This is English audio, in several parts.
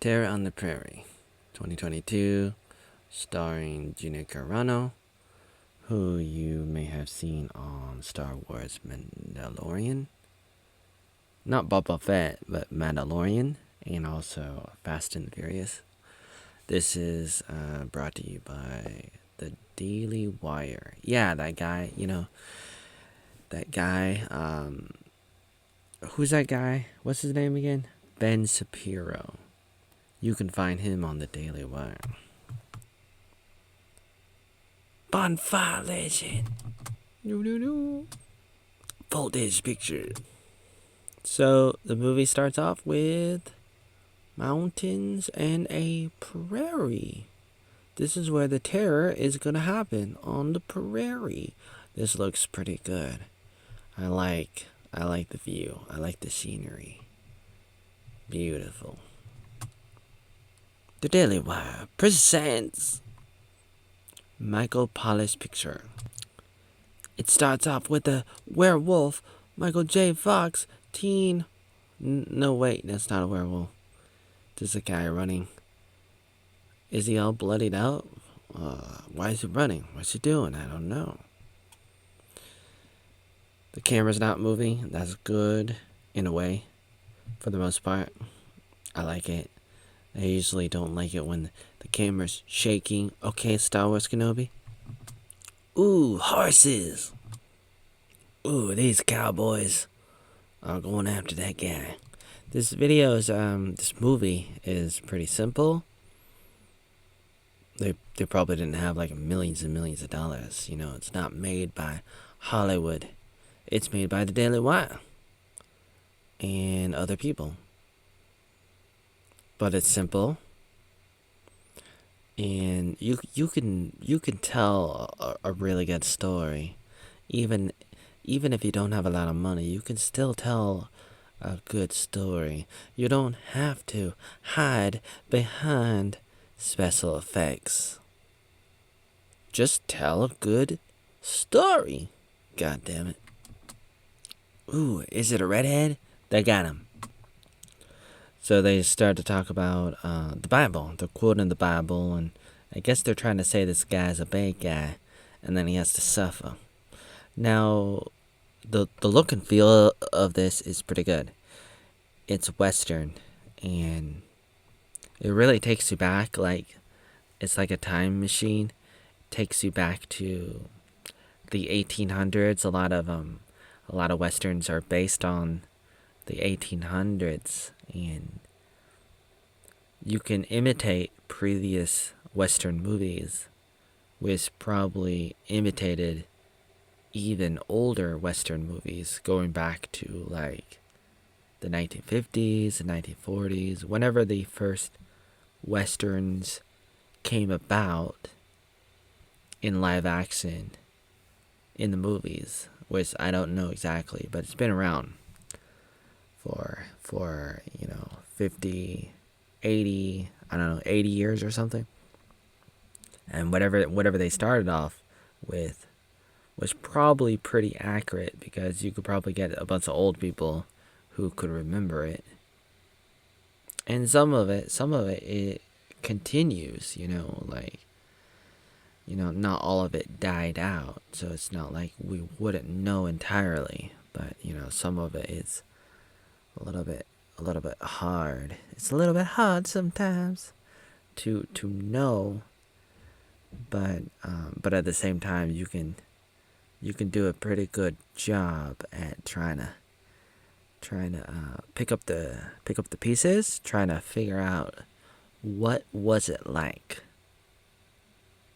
Terror on the Prairie, 2022, starring Gina Carano, who you may have seen on Star Wars Mandalorian. Not Boba Fett, but Mandalorian, and also Fast and Furious. This is brought to you by the Daily Wire. Yeah, that guy, that guy, who's that guy? What's his name again? Ben Shapiro. You can find him on the Daily Wire. Bonfire Legend. Voltage picture. So the movie starts off with mountains and a prairie. This is where the terror is gonna happen, on the prairie. This looks pretty good. I like the view. I like the scenery. Beautiful. The Daily Wire presents Michael Pollis picture. It starts off with a werewolf, Michael J. Fox, teen. No, wait, that's not a werewolf. This is a guy running. Is he all bloodied out? Why is he running? What's he doing? I don't know. The camera's not moving. That's good, in a way, for the most part. I like it. I usually don't like it when the camera's shaking. Okay, Star Wars Kenobi. Ooh, horses. Ooh, these cowboys are going after that guy. This movie is pretty simple. They probably didn't have like millions and millions of dollars. It's not made by Hollywood. It's made by the Daily Wire and other people. But it's simple, and you can tell a really good story, even if you don't have a lot of money. You can still tell a good story. You don't have to hide behind special effects. Just tell a good story. God damn it. Ooh, is it a redhead? They got him. So they start to talk about the Bible. They're quoting the Bible, and I guess they're trying to say this guy's a bad guy, and then he has to suffer. Now, the look and feel of this is pretty good. It's Western, and it really takes you back. Like, it's like a time machine. It takes you back to the 1800s. A lot of Westerns are based on the 1800s, and you can imitate previous Western movies, which probably imitated even older Western movies going back to like the 1950s and 1940s, whenever the first Westerns came about in live action in the movies, which I don't know exactly, but it's been around for 50, 80, I don't know, 80 years or something. And whatever they started off with was probably pretty accurate, because you could probably get a bunch of old people who could remember it. And some of it continues, not all of it died out, so it's not like we wouldn't know entirely, but some of it is a little bit hard. It's a little bit hard sometimes to know, but at the same time you can do a pretty good job at trying to pick up the pieces, trying to figure out what was it like.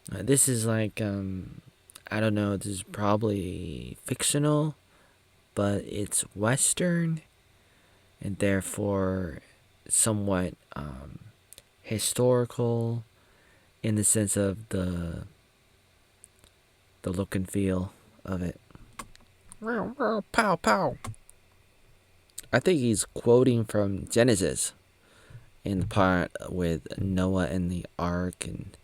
This is like I don't know, this is probably fictional, but it's Western, and therefore somewhat historical in the sense of the look and feel of it. Pow pow. I think he's quoting from Genesis in the part with Noah and the ark and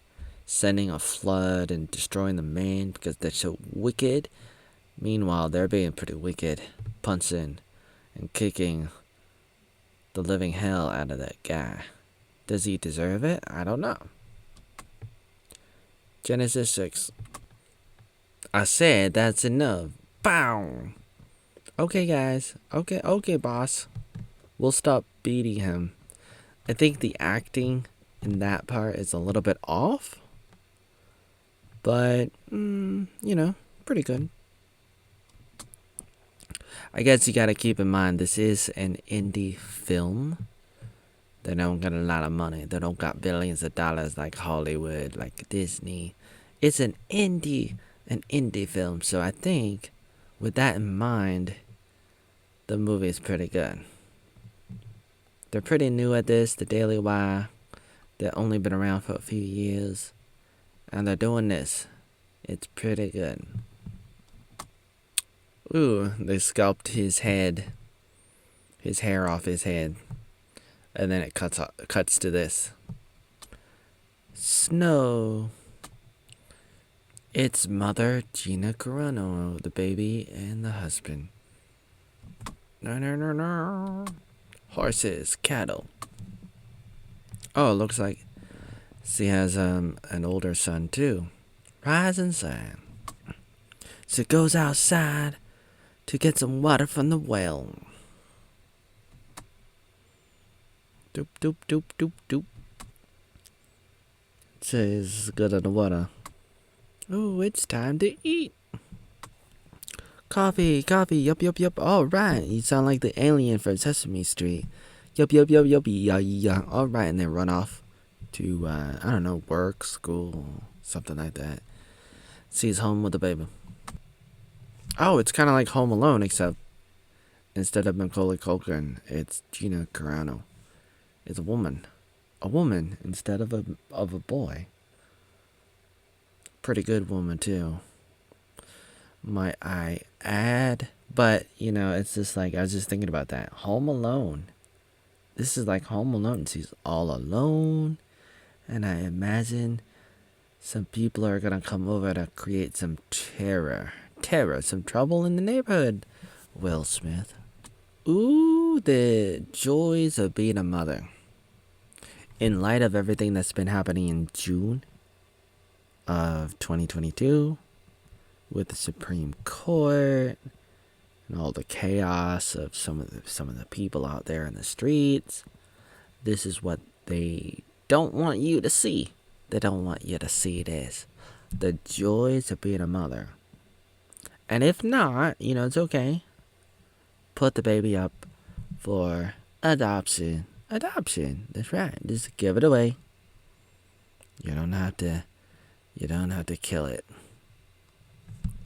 sending a flood and destroying the man because they're so wicked. Meanwhile, they're being pretty wicked, punching and kicking the living hell out of that guy. Does he deserve it? I don't know. Genesis 6. I said that's enough. Bow. Okay, guys. Okay, boss. We'll stop beating him. I think the acting in that part is a little bit off. But, pretty good. I guess you gotta keep in mind this is an indie film. They don't got a lot of money. They don't got billions of dollars like Hollywood, like Disney. It's an indie film. So I think with that in mind, the movie is pretty good. They're pretty new at this, the Daily Wire. They've only been around for a few years. And they're doing this. It's pretty good. Ooh, they sculpt his head. His hair off his head. And then it cuts to this. Snow. It's mother Gina Carano, the baby and the husband. No. Horses, cattle. Oh, it looks like she has an older son too. Rise and shine. She goes outside to get some water from the well. Doop doop doop doop doop. She's good at the water. Oh, it's time to eat. Coffee, yup. Alright, you sound like the alien from Sesame Street. Yup, yeah. Alright, and then run off to, I don't know, work, school, something like that. She's home with the baby. Oh, it's kind of like Home Alone, except instead of Macaulay Culkin, it's Gina Carano. It's a woman. A woman instead of a boy. Pretty good woman, too. Might I add? But, it's just like, I was just thinking about that. Home Alone. This is like Home Alone. She's all alone. And I imagine some people are going to come over to create some terror, some trouble in the neighborhood. Will Smith. Ooh, the joys of being a mother. In light of everything that's been happening in June of 2022, with the Supreme Court and all the chaos of some of the people out there in the streets, this is what they don't want you to see. They don't want you to see this. The joys of being a mother. And if not, it's okay. Put the baby up for adoption. Adoption. That's right. Just give it away. You don't have to kill it.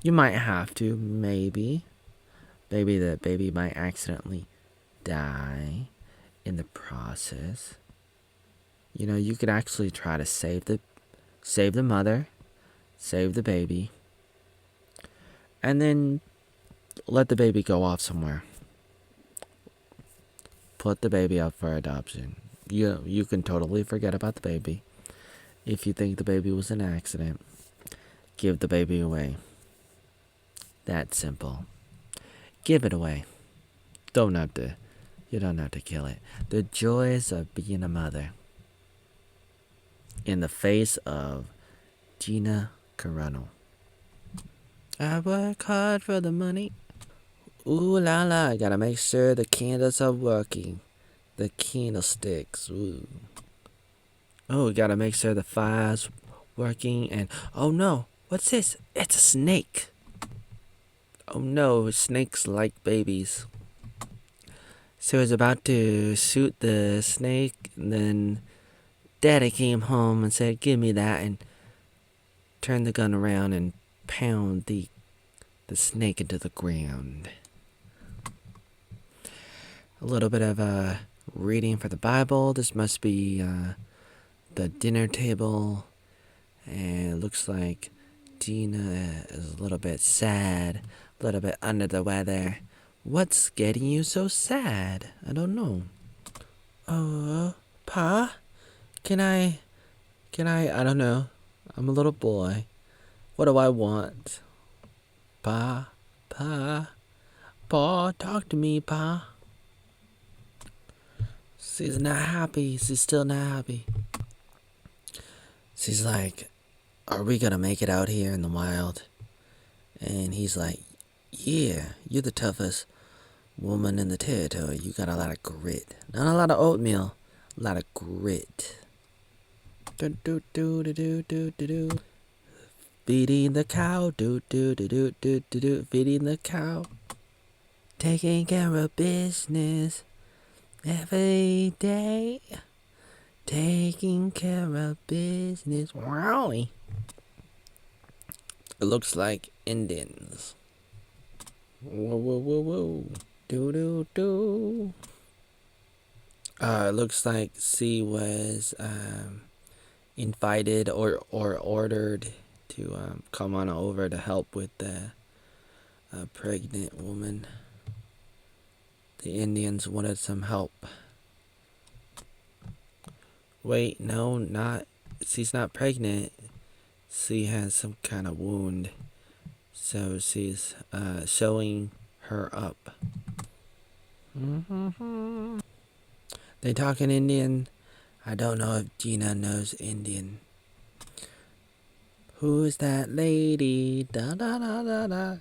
You might have to, maybe. Maybe the baby might accidentally die in the process. You could actually try to save the mother, save the baby, and then let the baby go off somewhere. Put the baby up for adoption. You can totally forget about the baby. If you think the baby was an accident, give the baby away. That simple. Give it away. You don't have to kill it. The joys of being a mother. In the face of Gina Carano. I work hard for the money. Ooh la la, I gotta make sure the candles are working. The candlesticks, ooh. Oh, gotta make sure the fire's working and... Oh no, what's this? It's a snake. Oh no, snakes like babies. So I was about to shoot the snake, and then Daddy came home and said, "Give me that," and turned the gun around and pound the snake into the ground. A little bit of reading for the Bible. This must be the dinner table, and it looks like Gina is a little bit sad, a little bit under the weather. What's getting you so sad? I don't know. Oh, Pa? Can I, I don't know. I'm a little boy. What do I want? Pa, talk to me, Pa. She's not happy. She's still not happy. She's like, are we gonna make it out here in the wild? And he's like, yeah, you're the toughest woman in the territory. You got a lot of grit. Not a lot of oatmeal, a lot of grit. Do do do do do do do do. Feeding the cow, do do do do do do do. Feeding the cow. Taking care of business every day. Taking care of business. Wowie. It looks like Indians. Whoa, whoa, whoa, whoa. Do, do, do. It looks like she was invited or ordered to come on over to help with the pregnant woman. The Indians wanted some help. Wait, no, not. She's not pregnant. She has some kind of wound. So she's showing her up. They talk in Indian. I don't know if Gina knows Indian. Who's that lady? Da da da da da.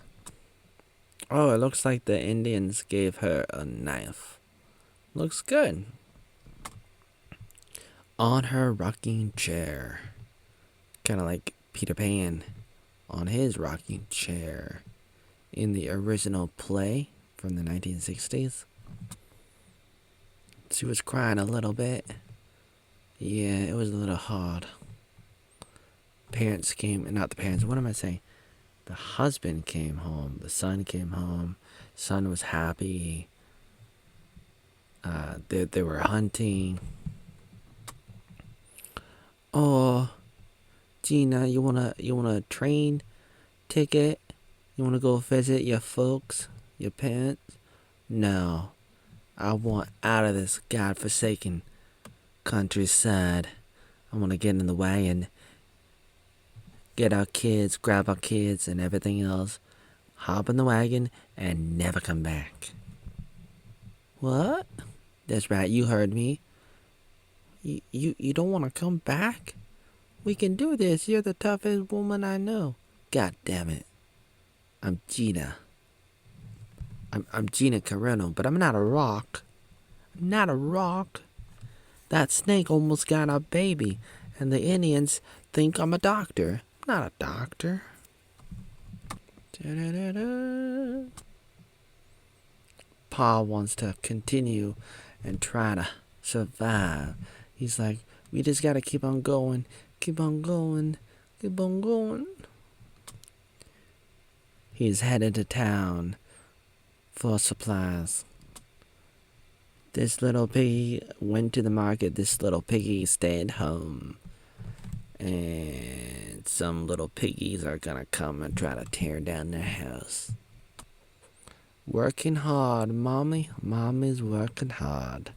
Oh, it looks like the Indians gave her a knife. Looks good. On her rocking chair. Kind of like Peter Pan on his rocking chair in the original play from the 1960s. She was crying a little bit. Yeah, it was a little hard. Parents came, not the parents, what am I saying? The husband came home. The son came home. Son was happy. They were hunting. Oh, Gina, you want a train ticket? You wanna go visit your folks, your parents? No, I want out of this godforsaken countryside. I wanna get in the wagon, get our kids, grab our kids and everything else, hop in the wagon and never come back. What? That's right, you heard me. You don't want to come back? We can do this. You're the toughest woman I know. God damn it. I'm Gina. I'm Gina Carano, but I'm not a rock. I'm not a rock. That snake almost got a baby, and the Indians think I'm a doctor. I'm not a doctor. Da-da-da-da. Pa wants to continue and try to survive. He's like, we just gotta keep on going, keep on going, keep on going. He's headed to town for supplies. This little piggy went to the market. This little piggy stayed home. And some little piggies are gonna come and try to tear down their house. Working hard, Mommy. Mommy's working hard.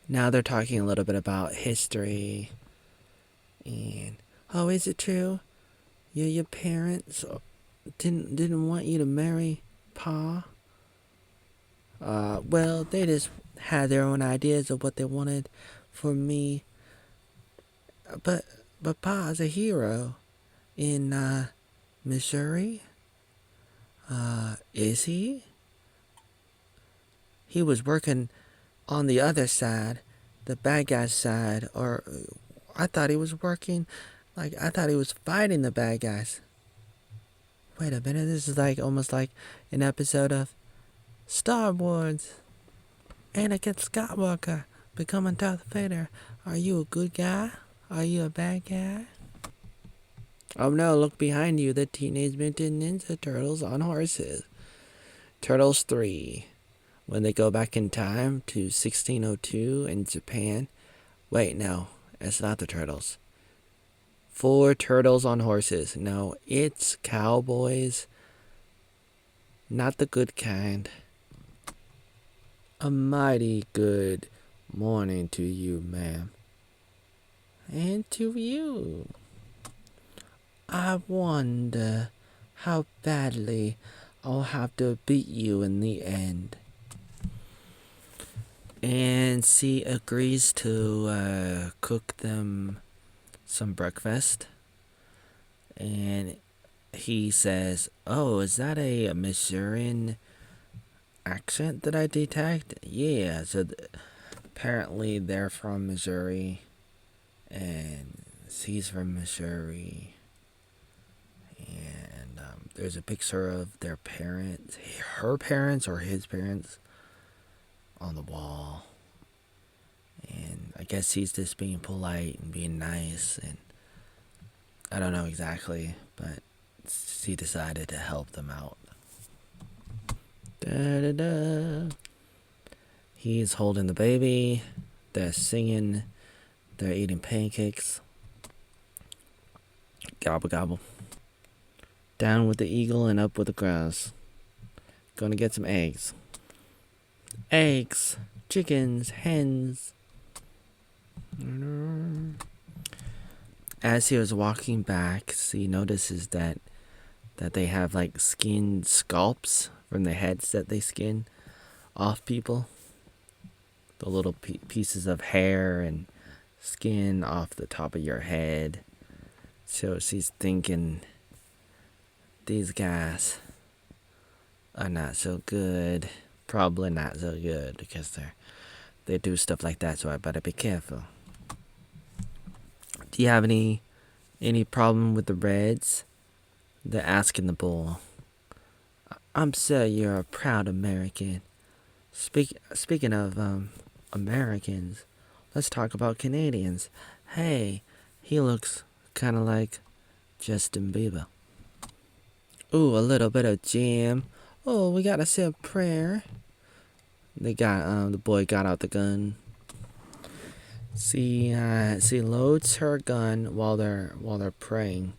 Now they're talking a little bit about history. And, oh, is it true? Your parents didn't want you to marry Pa? Well, they just had their own ideas of what they wanted for me. But Pa's a hero in Missouri. Is he? He was working on the other side, the bad guy's side, or I thought he was working, I thought he was fighting the bad guys. Wait a minute, this is almost like an episode of Star Wars. Anakin Skywalker becoming Darth Vader. Are you a good guy? Are you a bad guy? Oh no, look behind you, the Teenage Mutant Ninja Turtles on horses. Turtles 3. When they go back in time to 1602 in Japan. Wait, no, it's not the Turtles. 4 turtles on horses. No, it's cowboys. Not the good kind. A mighty good morning to you, ma'am. And to you. I wonder how badly I'll have to beat you in the end. And And she agrees to cook them some breakfast. And he says, "Oh, is that a Missourian accent that I detect?" Yeah, so apparently they're from Missouri, and he's from Missouri. And there's a picture of their parents, her parents or his parents, on the wall. And I guess he's just being polite and being nice, and I don't know exactly, but she decided to help them out. Da da da. He's holding the baby. They're singing. They're eating pancakes. Gobble gobble. Down with the eagle and up with the crows. Gonna get some eggs. Eggs. Chickens. Hens. As he was walking back, he notices that they have like skin scalps from the heads that they skin off people. The little pieces of hair and skin off the top of your head. So she's thinking, these guys are not so good. Probably not so good because they do stuff like that, so I better be careful. Do you have any problem with the Reds? They're asking the bull. I'm sure you're a proud American. Speaking of Americans, let's talk about Canadians. Hey, he looks kind of like Justin Bieber. Ooh, a little bit of jam. Oh, we gotta say a prayer. They got the boy got out the gun. She loads her gun while they're praying,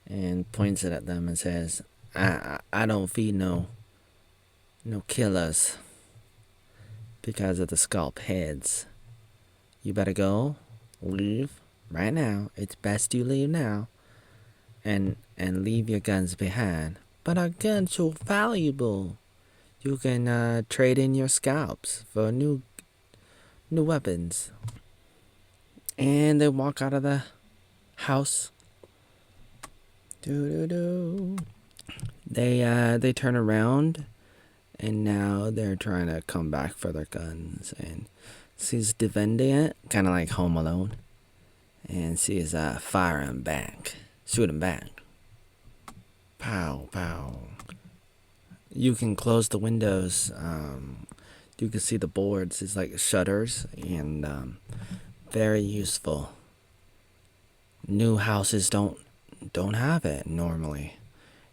and points it at them and says, "I don't feed no killers because of the scalp heads. You better go, leave right now. It's best you leave now, and leave your guns behind. But our guns so valuable. You can trade in your scalps for new weapons." And they walk out of the house. They turn around, and now they're trying to come back for their guns, and she's defending it, kind of like Home Alone. And she's firing back, shooting back. Pow, pow. You can close the windows. You can see the boards. It's like shutters, and very useful. New houses don't have it normally,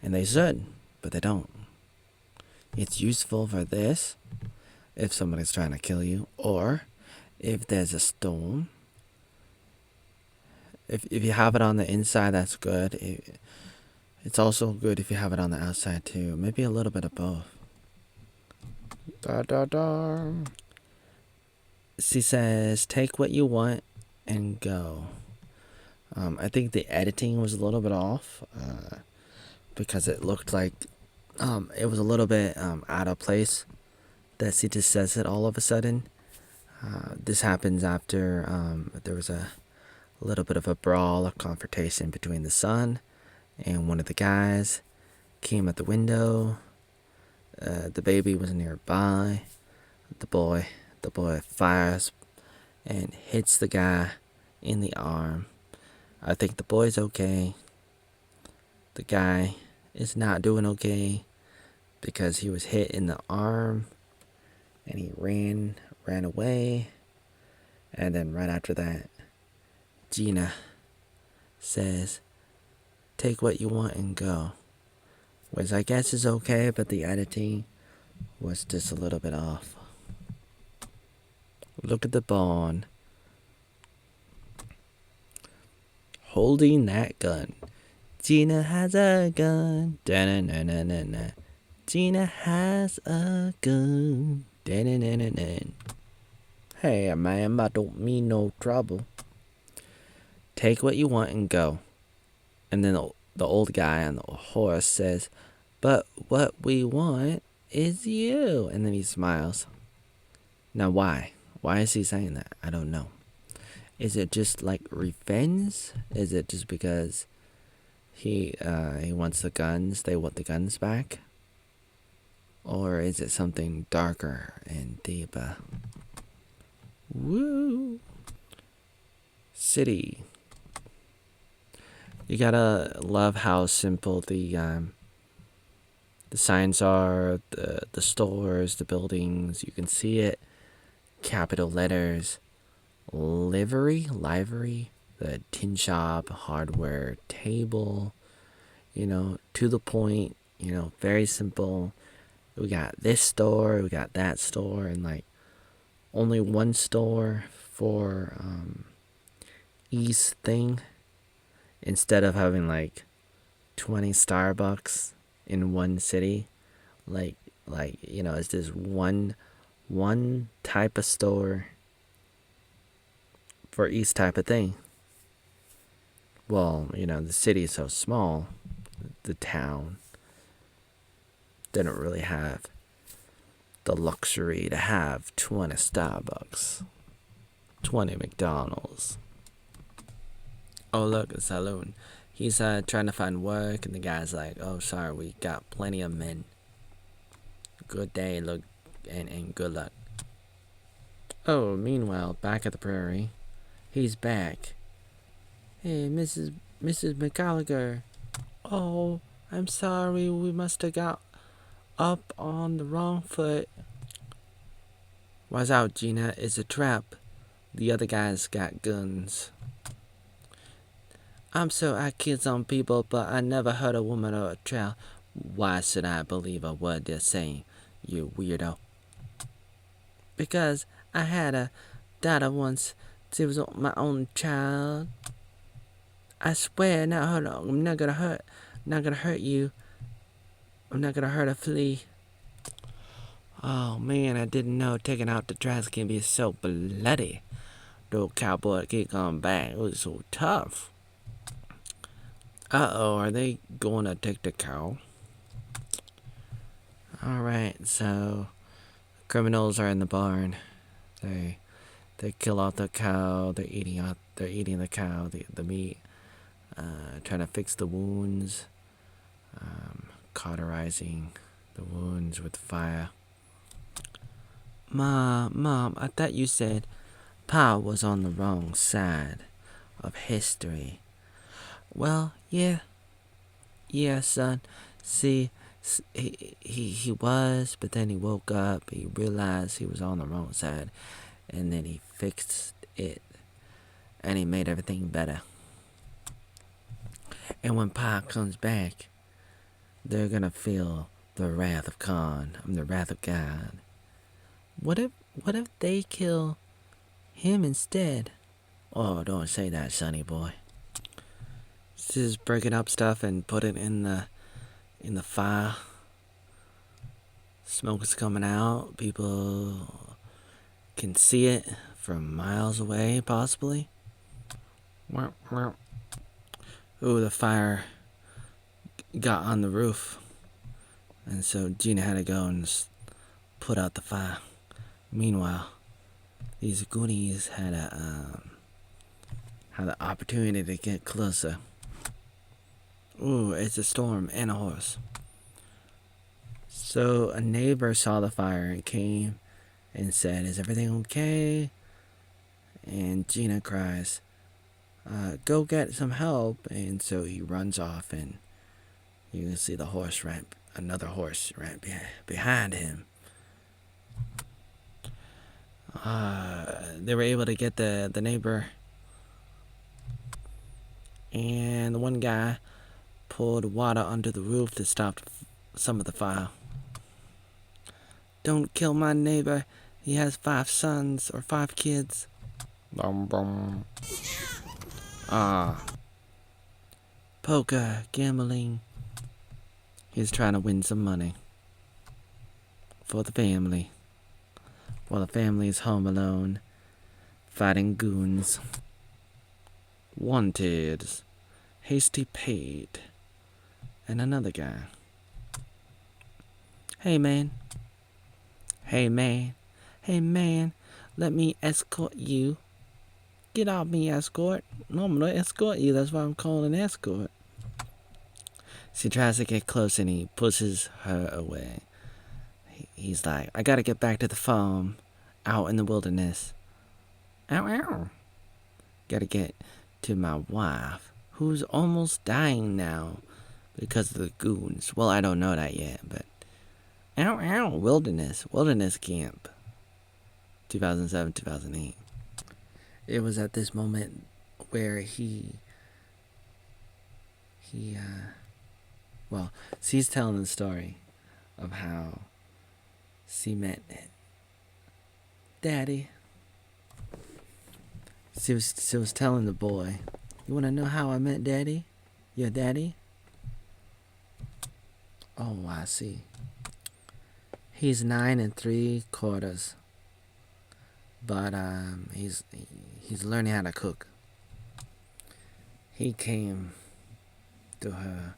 and they should, but they don't. It's useful for this if somebody's trying to kill you, or if there's a storm. If you have it on the inside, that's good. It's also good if you have it on the outside too. Maybe a little bit of both. Da da da. She says, "Take what you want and go." I think the editing was a little bit off because it looked like it was a little bit out of place that she just says it all of a sudden. This happens after there was a little bit of a brawl, a confrontation between the son and one of the guys. Came at the window. The baby was nearby. The boy fires and hits the guy in the arm. I think the boy's okay. The guy is not doing okay because he was hit in the arm and he ran away. And then right after that, Gina says, "Take what you want and go." Which I guess is okay, but the editing was just a little bit off. Look at the bone. Holding that gun. Gina has a gun. Da-na-na-na-na-na. Gina has a gun. Da-na-na-na-na. Hey, man, I don't mean no trouble. Take what you want and go. And then the old guy on the horse says, "But what we want is you." And then he smiles. Now why? Why is he saying that? I don't know. Is it just like revenge? Is it just because he wants the guns? They want the guns back? Or is it something darker and deeper? Woo! City. You gotta love how simple the signs are, the stores, the buildings. You can see it. Capital letters. Livery, the tin shop, hardware table. To the point. Very simple. We got this store, we got that store, and like only one store for each thing, instead of having like 20 Starbucks in one city. It's just one type of store for each type of thing. Well, the city is so small, the town didn't really have the luxury to have 20 Starbucks, 20 McDonald's. Oh, look, a saloon. He's trying to find work, and the guy's like, "Oh, sorry, we got plenty of men. Good day, look, and good luck." Oh, meanwhile, back at the Prairie, he's back. "Hey, Mrs. McGallagher. Oh, I'm sorry, we must have got up on the wrong foot." "Watch out, Gina, it's a trap. The other guy's got guns." "I'm so I kill some people, but I never hurt a woman or a child. Why should I believe a word they're saying, you weirdo?" "Because I had a daughter once. She was my own child. I swear, I'm not gonna hurt you. I'm not gonna hurt a flea." "Oh man, I didn't know taking out the trash can be so bloody. The old cowboy keep coming back. It was so tough." Uh-oh, are they going to take the cow? Alright, so criminals are in the barn. They kill off the cow. They're eating the cow, the meat. Trying to fix the wounds. Cauterizing the wounds with fire. Mom, I thought you said Pa was on the wrong side of history." "Well, yeah, son. See, he was, but then he woke up. He realized he was on the wrong side, and then he fixed it, and he made everything better. And when Pa comes back, they're gonna feel the wrath of the wrath of God. What if they kill him instead?" "Oh, don't say that, sonny boy. Just breaking up stuff and put it in the fire. Smoke is coming out. People can see it from miles away, possibly." Ooh, the fire got on the roof, and so Gina had to go and put out the fire. Meanwhile, these goonies had the opportunity to get closer. Ooh, it's a storm and a horse. So a neighbor saw the fire and came and said, "Is everything okay?" And Gina cries, "Go get some help." And so he runs off, and you can see another horse right behind him. They were able to get the neighbor, and the one guy poured water under the roof to stop some of the fire. "Don't kill my neighbor. He has 5 sons or 5 kids. Bum. Poker, gambling. He's trying to win some money for the family, while the family is home alone, fighting goons. Wanted, hasty paid, and another guy. Hey man, Let me escort you. Get off me, escort. No, I'm gonna escort you. That's why I'm calling an escort. She tries to get close and he pushes her away. He's like, I gotta get back to the farm out in the wilderness. Ow, ow. Gotta get to my wife, who's almost dying now because of the goons. Well, I don't know that yet, but... Ow, ow, wilderness camp. 2007, 2008. It was at this moment where she's telling the story of how she met Daddy. She was telling the boy, you want to know how I met Daddy? Your daddy? Oh, I see. He's 9 3/4, but he's learning how to cook. He came to her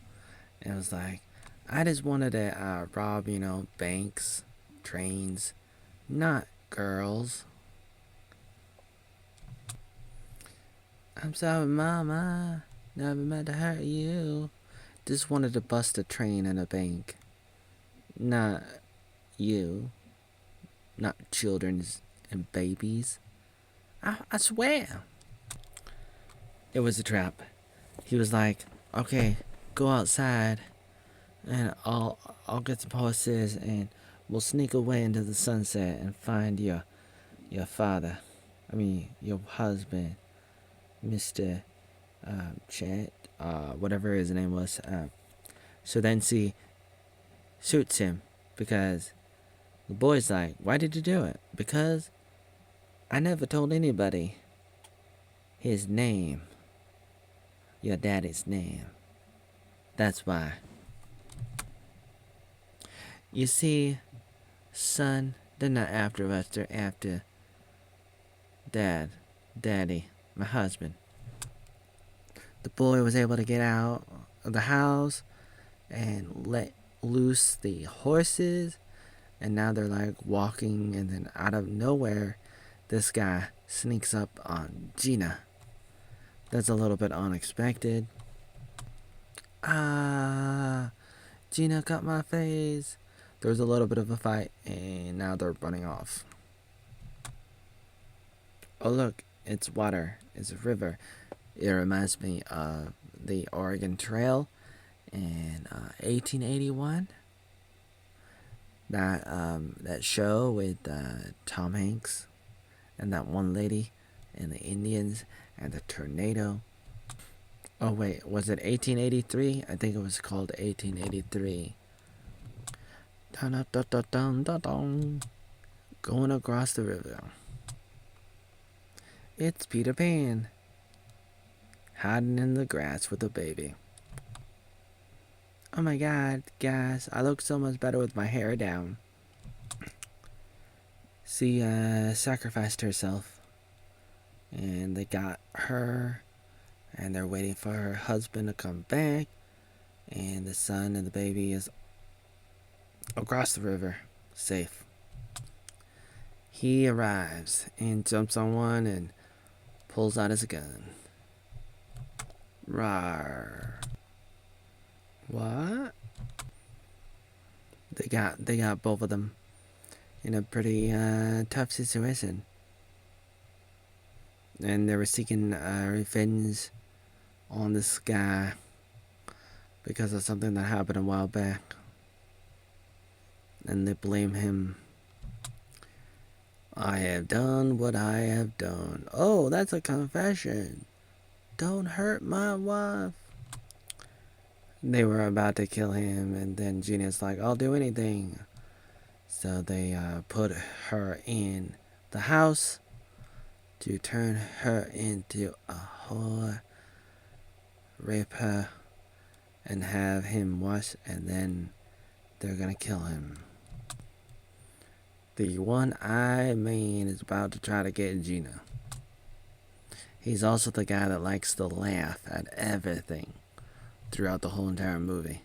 and was like, I just wanted to rob, banks, trains, not girls. I'm sorry, Mama. Never meant to hurt you. Just wanted to bust a train and a bank. Not you. Not children and babies. I swear. It was a trap. He was like, okay, go outside and I'll get some horses and we'll sneak away into the sunset and find your father. Your husband, Mr. Chet, whatever his name was. So then she shoots him because the boy's like, why did you do it? Because I never told anybody his name. Your daddy's name. That's why. You see, son, they're not after us, they're after Daddy, my husband. The boy was able to get out of the house and let loose the horses, and now they're like walking, and then out of nowhere, this guy sneaks up on Gina. That's a little bit unexpected. Gina cut my face. There was a little bit of a fight, and now they're running off. Oh look, it's water. It's a river. It reminds me of the Oregon Trail in 1881. That show with Tom Hanks and that one lady and the Indians and the tornado. Oh wait, was it 1883? I think it was called 1883. Dun, dun, dun, dun, dun, dun. Going across the river. It's Peter Pan, hiding in the grass with a baby. Oh my god, guys, I look so much better with my hair down. She sacrificed herself, and they got her, and they're waiting for her husband to come back, and the son and the baby is across the river, safe. He arrives and jumps on one and pulls out his gun. Rawr. What? They got both of them in a pretty tough situation. And they were seeking revenge on this guy because of something that happened a while back. And they blame him. I have done what I have done. Oh, that's a confession. Don't hurt my wife. They were about to kill him, and then Gina's like, I'll do anything. So they put her in the house to turn her into a whore, rape her, and have him wash, and then they're gonna kill him. The one-eyed man is about to try to get Gina. He's also the guy that likes to laugh at everything throughout the whole entire movie.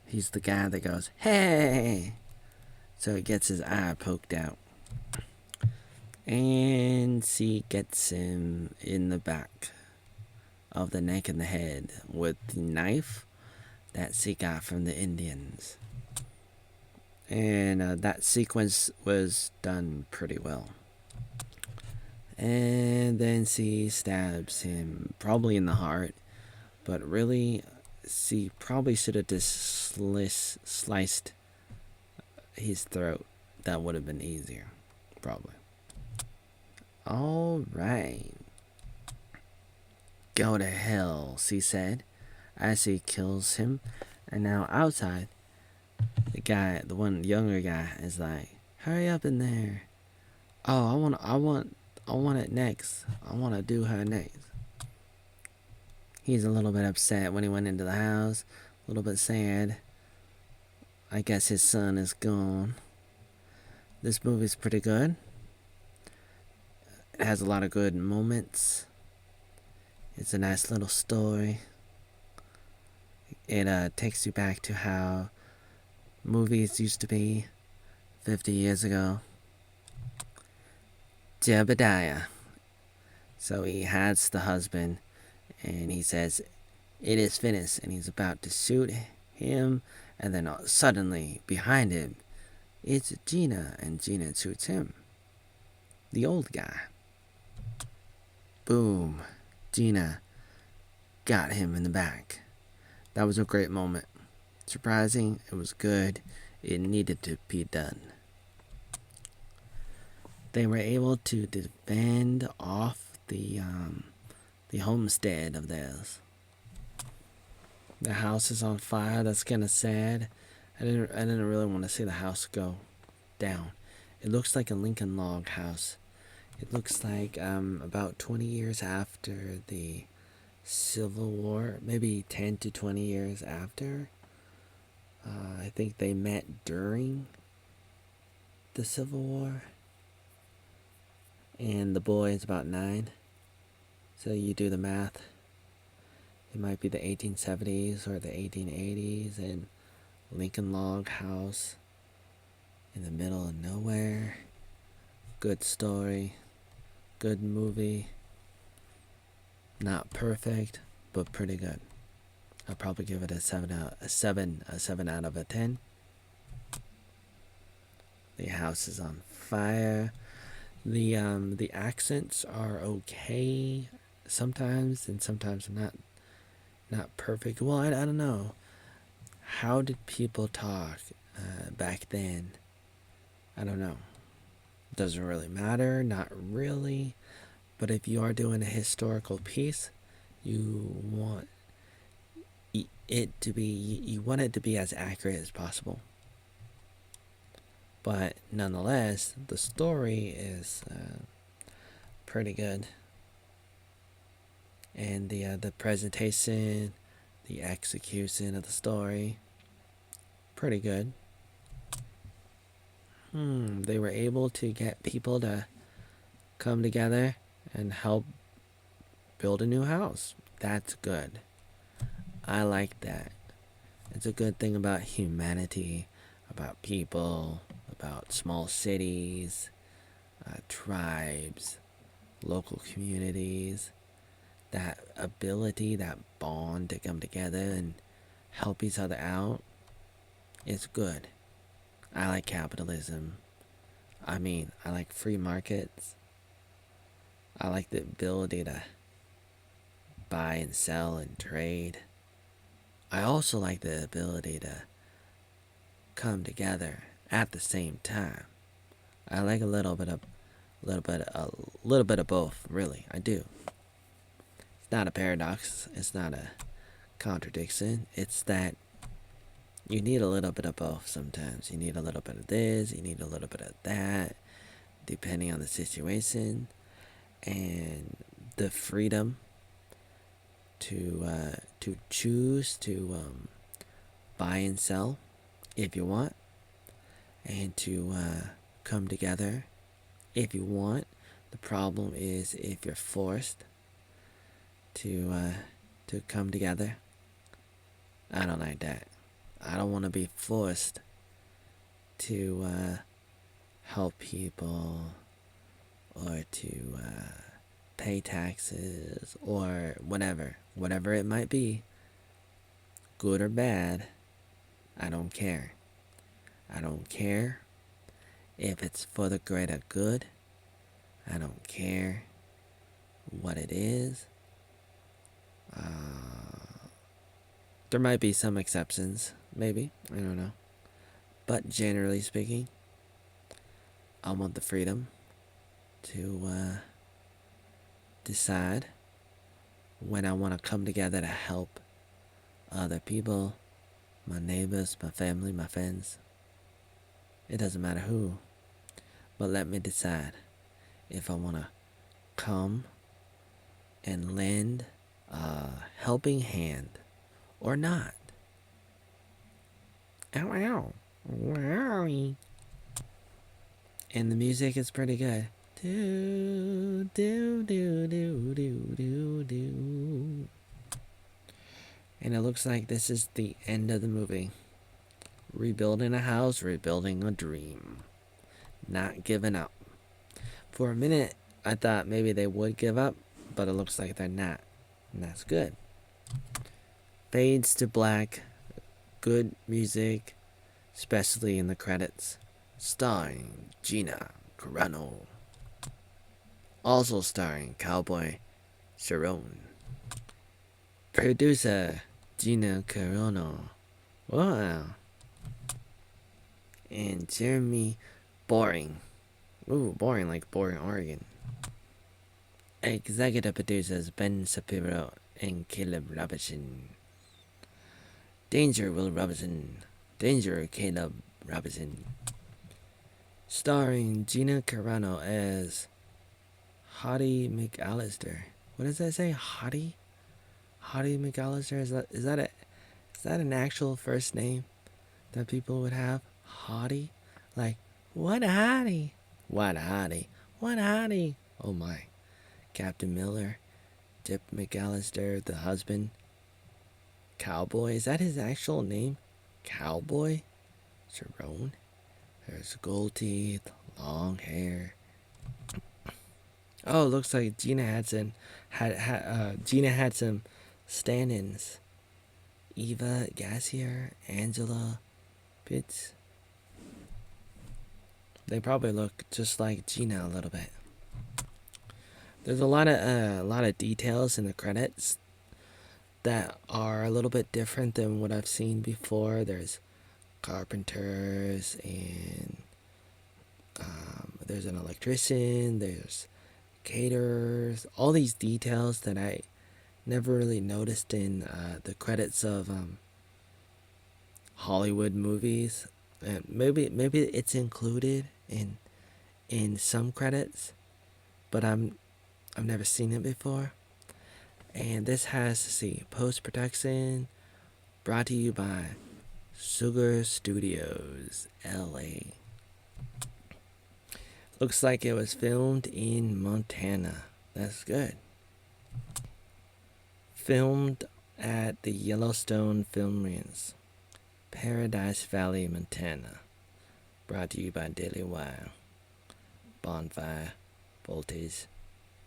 He's the guy that goes, hey! So he gets his eye poked out. And she gets him in the back of the neck and the head with the knife that she got from the Indians. And that sequence was done pretty well. And then she stabs him, probably in the heart, but really, she probably should have just sliced his throat. That would have been easier, probably. Alright. Go to hell, she said, as she kills him. And now outside, the one younger guy is like, hurry up in there. Oh, I want it next. I want to do her next. He's a little bit upset when he went into the house. A little bit sad. I guess his son is gone. This movie's pretty good. It has a lot of good moments. It's a nice little story. It takes you back to how movies used to be 50 years ago. Jebediah. So he has the husband and he says, it is finished, and he's about to shoot him, and then suddenly behind him it's Gina, and Gina shoots him, the old guy. Boom. Gina got him in the back. That was a great moment. Surprising, it was good, it needed to be done. They were able to defend off the homestead of theirs. The house is on fire. That's kind of sad. I didn't really want to see the house go down. It looks like a Lincoln log house. It looks like about 20 years after the Civil War, maybe 10 to 20 years after. I think they met during the Civil War. And the boy is about 9. So you do the math. It might be the 1870s or the 1880s, and Lincoln log house in the middle of nowhere. Good story, good movie. Not perfect, but pretty good. I'll probably give it a 7 out of 10. The house is on fire. The accents are okay sometimes, and sometimes not perfect. Well, I don't know. How did people talk back then? I don't know. Doesn't really matter, not really. But if you are doing a historical piece, you want it to be as accurate as possible. But nonetheless, the story is pretty good. And the presentation, the execution of the story, pretty good. They were able to get people to come together and help build a new house. That's good. I like that. It's a good thing about humanity, about people, about small cities, tribes, local communities. That ability, that bond to come together and help each other out is good. I like capitalism. I like free markets. I like the ability to buy and sell and trade. I also like the ability to come together at the same time. I like a little bit of both, really. I do. It's not a paradox. It's not a contradiction. It's that you need a little bit of both sometimes. You need a little bit of this, you need a little bit of that, depending on the situation. And the freedom to choose to buy and sell if you want, and to come together if you want. The problem is if you're forced to come together. I don't like that. I don't want to be forced to help people or to pay taxes or whatever it might be, good or bad, I don't care. I don't care if it's for the greater good. I don't care what it is. There might be some exceptions, maybe. I don't know. But generally speaking, I want the freedom to decide when I want to come together to help other people, my neighbors, my family, my friends. It doesn't matter who. But let me decide if I want to come and lend a helping hand or not. Ow, ow. Wowie. And the music is pretty good. Do, do, do, do, do, do, do. And it looks like this is the end of the movie. Rebuilding a house, rebuilding a dream. Not giving up. For a minute, I thought maybe they would give up, but it looks like they're not. And that's good. Fades to black. Good music, especially in the credits. Starring Gina Carano. Also starring Cowboy Sharon. Producer Gina Carano. Wow. And Jeremy Boring. Ooh, boring like Boring, Oregon. Executive producers Ben Shapiro and Caleb Robinson. Danger Will Robinson. Danger Caleb Robinson. Starring Gina Carano as Hottie McAllister. What does that say? Hottie? Hottie McAllister? Is that an actual first name that people would have? Hottie? Like, what a hottie? What a hottie? What a hottie? Oh my. Captain Miller, Dip McAllister, the husband. Cowboy? Is that his actual name? Cowboy? Sharon? There's gold teeth, long hair. Oh, looks like Gina had some stand-ins. Eva Gassier, Angela Pitts. They probably look just like Gina a little bit. There's a lot of details in the credits that are a little bit different than what I've seen before. There's carpenters and there's an electrician, there's caterers, all these details that I never really noticed in the credits of Hollywood movies. And maybe it's included in some credits, but I've never seen it before. And this has, see, post-production brought to you by Sugar Studios, LA. Looks like it was filmed in Montana. That's good. Filmed at the Yellowstone Film Ranch, Paradise Valley, Montana. Brought to you by Daily Wire, Bonfire, Voltage,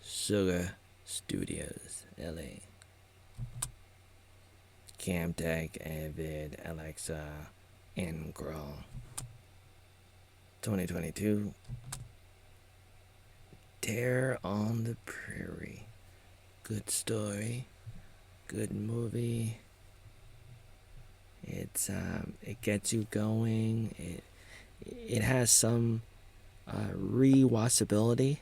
Sugar Studios, LA. Camtech, Avid, Alexa, and Growl. 2022. Terror on the Prairie. Good story. Good movie. It gets you going. It has some rewatchability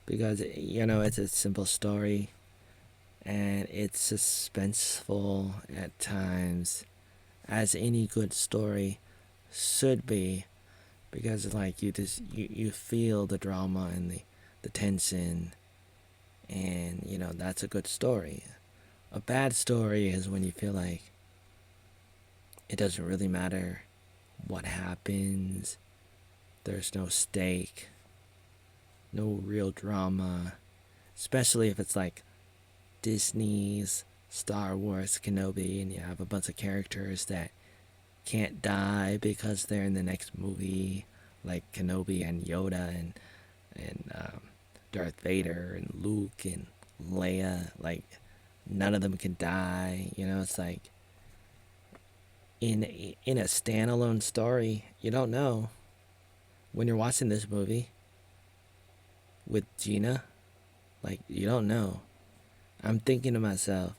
because it's a simple story and it's suspenseful at times, as any good story should be, because like you feel the drama and the tension, and that's a good story. A bad story is when you feel like it doesn't really matter what happens, there's no stake, no real drama, especially if it's like Disney's Star Wars Kenobi and you have a bunch of characters that can't die because they're in the next movie, like Kenobi and Yoda and and Darth Vader and Luke and Leia. Like, none of them can die. You know, it's like in a standalone story, you don't know when you're watching this movie with Gina. Like, you don't know. I'm thinking to myself,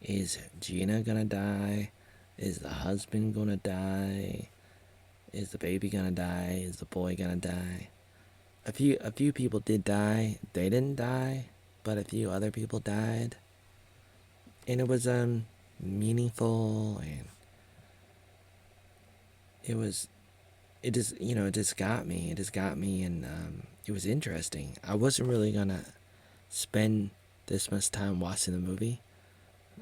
is Gina gonna die? Is the husband gonna die? Is the baby gonna die? Is the boy gonna die? A few people did die. They didn't die, but a few other people died. And it was meaningful, and it just, it just got me. It just got me, and it was interesting. I wasn't really gonna spend this much time watching the movie.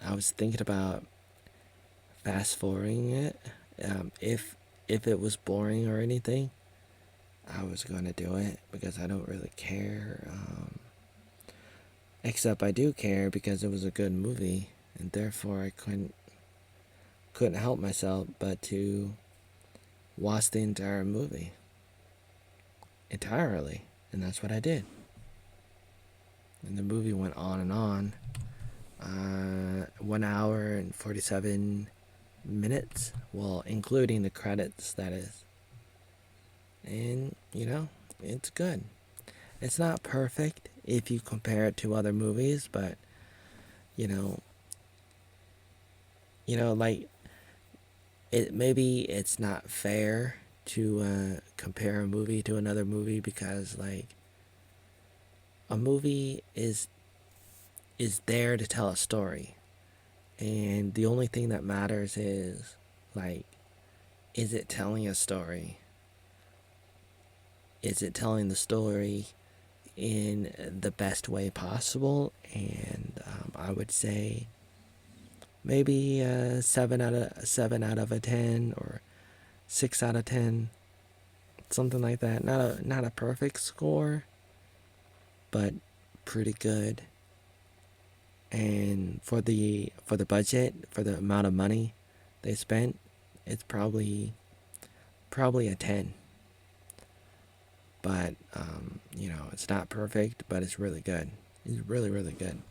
I was thinking about fast forwarding it. If it was boring or anything, I was gonna do it because I don't really care. Except I do care because it was a good movie, and therefore I couldn't help myself but to watch the entire movie entirely, and that's what I did. And the movie went on and on. 1 hour and 47 minutes, well, including the credits, that is. And it's good. It's not perfect if you compare it to other movies, but you know like, maybe it's not fair to compare a movie to another movie, because like, a movie is there to tell a story, and the only thing that matters is, like, is it telling a story? Is it telling the story in the best way possible? And I would say maybe 7 out of a 10, or 6 out of 10, something like that. Not a perfect score, but pretty good. And for the budget, for the amount of money they spent, it's probably a 10. But it's not perfect, but it's really good. It's really, really good.